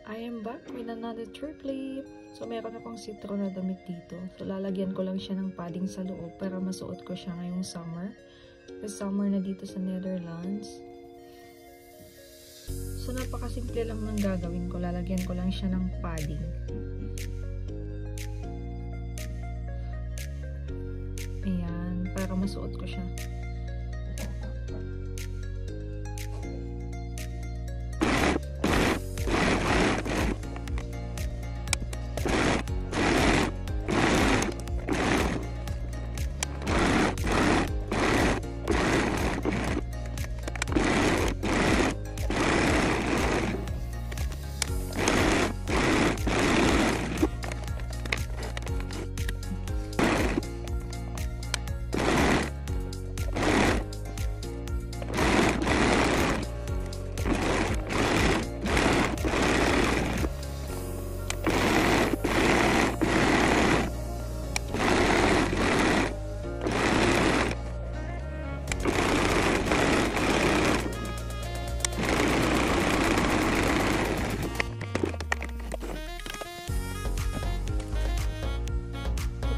I am back with another trip clip. So, meron akong citron na damit dito. So, lalagyan ko lang siya ng padding sa loob para masuot ko siya ngayong summer. Kasi summer na dito sa Netherlands. So, napakasimple lang ng gagawin ko. Lalagyan ko lang siya ng padding. Ayan, para masuot ko siya.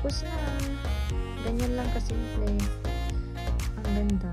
Tapos na. Ganyan lang kasimple. Ang ganda.